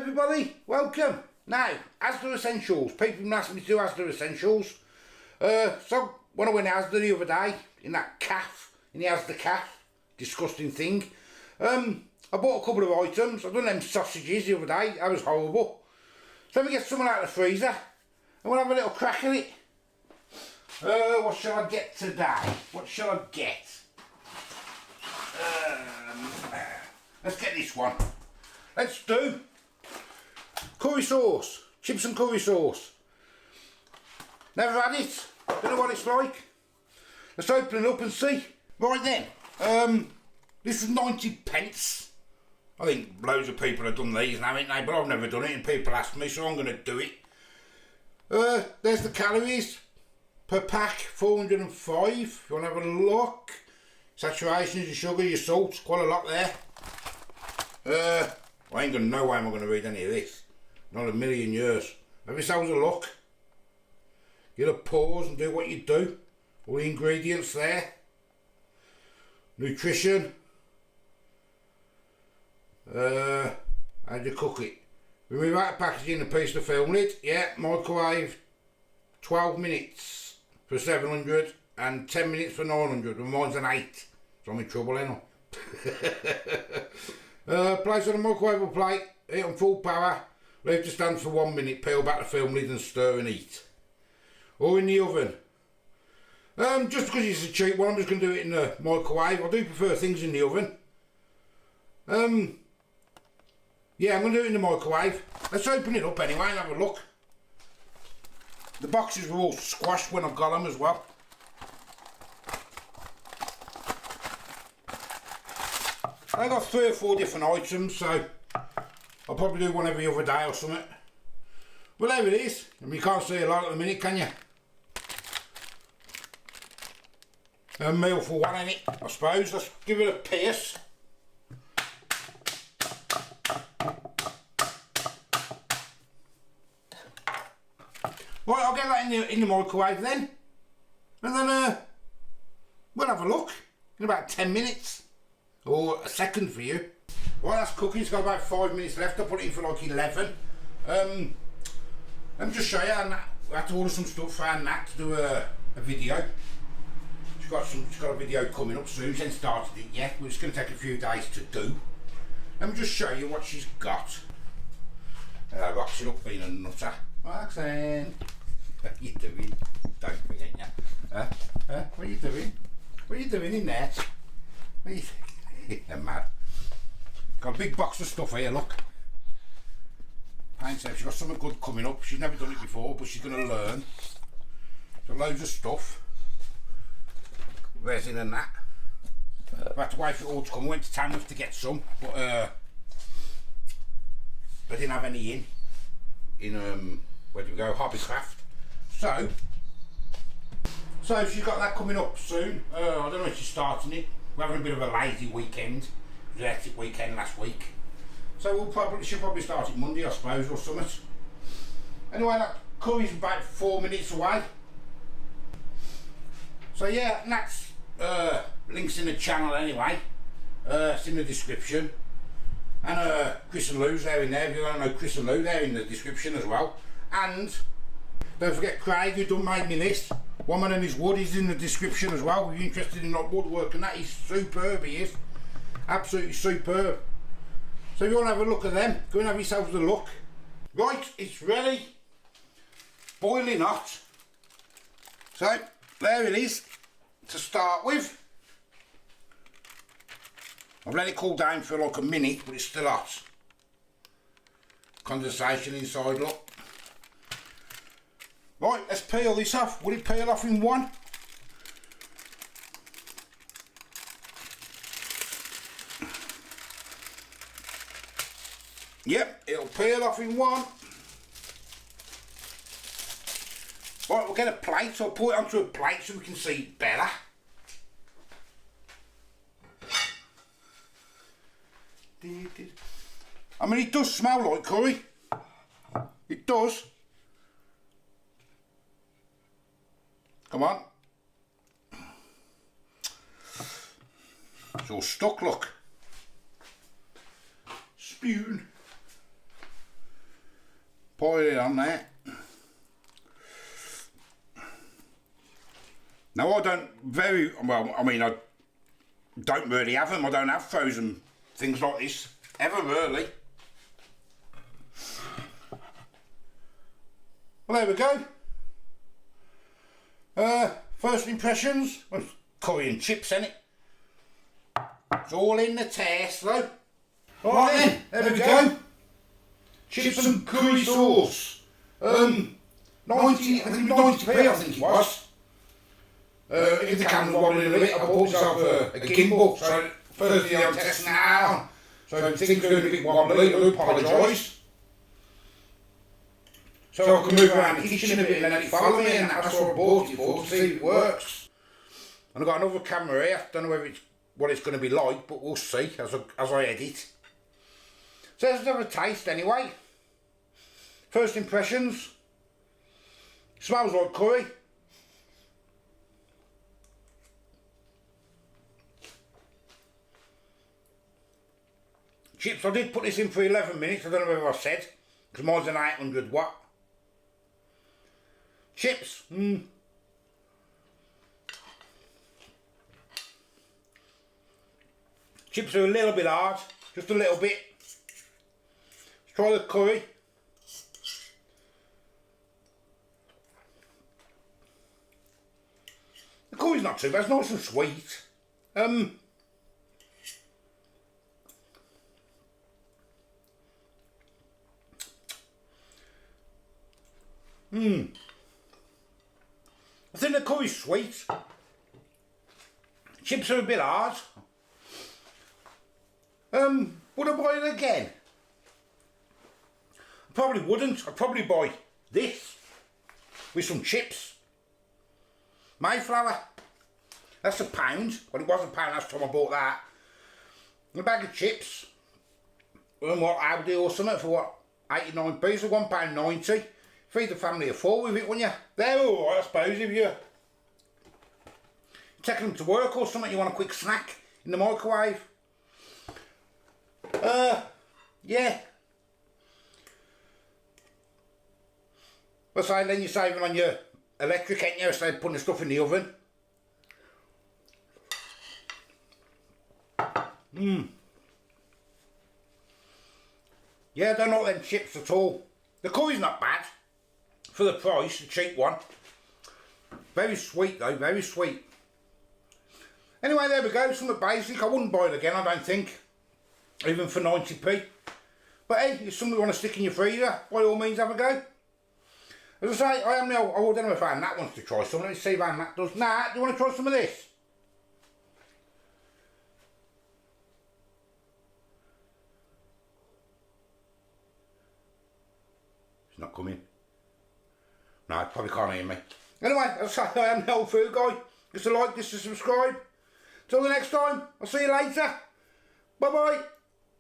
everybody, welcome. Now, ASDA Essentials. People ask me to do ASDA Essentials. So when I went to ASDA the other day, in that calf, in the ASDA calf, disgusting thing, I bought a couple of items. I done them sausages the other day, that was horrible. So let me get something out of the freezer and we'll have a little crack at it. What shall I get today? What shall I get? Let's get this one. Let's do curry sauce, chips and curry sauce. Never had it, don't know what it's like. Let's open it up and see. Right then, this was 90 pence. I think loads of people have done these now, haven't they? But I've never done it and people ask me, so I'm going to do it. There's the calories per pack, 405. If you want to have a look. Saturations, your sugar, your salt, quite a lot there. I ain't got no way I'm going to read any of this. Not a million years. Have yourselves a look. Get a pause and do what you do. All the ingredients there. Nutrition. How do you cook it? Remove out the packaging and piece of film lid. Yeah, microwave 12 minutes for 700 and 10 minutes for 900. And mine's an 8. So I'm in trouble, ain't I? Place on a microwave plate, heat on full power, leave to stand for 1 minute, peel back the film lid and stir and eat. Or in the oven. Just because it's a cheap one, I'm just going to do it in the microwave. I do prefer things in the oven. Yeah, I'm going to do it in the microwave. Let's open it up anyway and have a look. The boxes were all squashed when I got them as well. I got 3 or 4 different items, so I'll probably do one every other day or something. Well, there it is. I mean, you can't see a lot at the minute, can you? A meal for one, ain't it? I suppose. Let's give it a pierce. Right, I'll get that in the microwave then. And then we'll have a look in about 10 minutes. Or a second for you. Right, that's cooking. It's got about 5 minutes left. I put it in for like 11. Let me just show you. I had to order some stuff for Nat to do a video. She's got a video coming up soon. She hasn't started it yet. But it's going to take a few days to do. Let me just show you what she's got. Roxy, look, being a nutter. Roxanne, what are you doing? Don't forget you. What are you doing? What are you doing in there? What are you doing? Yeah, mad. Got a big box of stuff here, look. Paint says she's got something good coming up. She's never done it before, but she's going to learn. So loads of stuff. Resin and that. I had to wait for it all to come. We went to Tamworth to get some, but I didn't have any in where do we go? Hobbycraft. So she's got that coming up soon. I don't know if she's starting it. We're having a bit of a lazy weekend. It was a hectic weekend last week. So she'll probably start it Monday, I suppose, or something. Anyway, that curry's about 4 minutes away. So yeah, Nat's links in the channel anyway. It's in the description. And Chris and Lou's there in there. If you don't know Chris and Lou, they're in the description as well. And don't forget Craig, who done made me this. One Man and His Wood is in the description as well. If you're interested in like woodwork and that, he's superb, he is. Absolutely superb. So if you want to have a look at them, go and have yourselves a look. Right, it's ready. Boiling hot. So, there it is to start with. I've let it cool down for like a minute, but it's still hot. Condensation inside, look. Right, let's peel this off. Will it peel off in one? Yep, it'll peel off in one. Right, we'll get a plate. So I'll put it onto a plate so we can see it better. I mean, it does smell like curry. It does. Come on. It's all stuck, look. Spoon. pour it on there. Now I don't I don't really have them. I don't have frozen things like this ever really. Well, there we go. First impressions, well, curry and chips in it. It's all in the taste though. Right then, there we go. Chips and curry sauce. 90p I think it was. If the camera's wobbling a bit, I bought myself a gimbal, so firstly I'm testing it out. So if things are going a bit wobbly, I do apologise. So I can move around the kitchen a bit and let it follow me, and that's what I bought it for, to see if it works. And I've got another camera here, don't know whether what it's going to be like, but we'll see as I edit. So let's have a taste anyway. First impressions. Smells like curry. Chips, I did put this in for 11 minutes, I don't know whether I said, because mine's an 800 watt. Chips, Chips are a little bit hard, just a little bit. Let's try the curry. The curry's not too bad, it's nice and sweet. I think the curry's sweet. Chips are a bit hard. Would I buy it again? I probably wouldn't. I'd probably buy this with some chips. Mayflower. That's £1. Well, it was £1 last time I bought that. And a bag of chips. And what, ASDA or something for what? 89p, so £1.90. Feed the family of 4 with it, wouldn't you? They're alright, I suppose, if you're taking them to work or something, you want a quick snack in the microwave. Yeah. Well, say then you're saving on your electric, ain't you, instead of putting the stuff in the oven. Yeah, I don't like them chips at all. The curry's not bad. For the price, the cheap one. Very sweet though, very sweet. Anyway, there we go, something basic. I wouldn't buy it again, I don't think. Even for 90p. But hey, it's something you want to stick in your freezer, by all means have a go. As I say, I don't know if Anne Nat wants to try some. Let's see if Anne Nat does. Nat, do you want to try some of this? It's not coming. No, probably can't hear me. Anyway, as I say, I am the Health Food Guy. Just a like, just a subscribe. Till the next time, I'll see you later. Bye bye.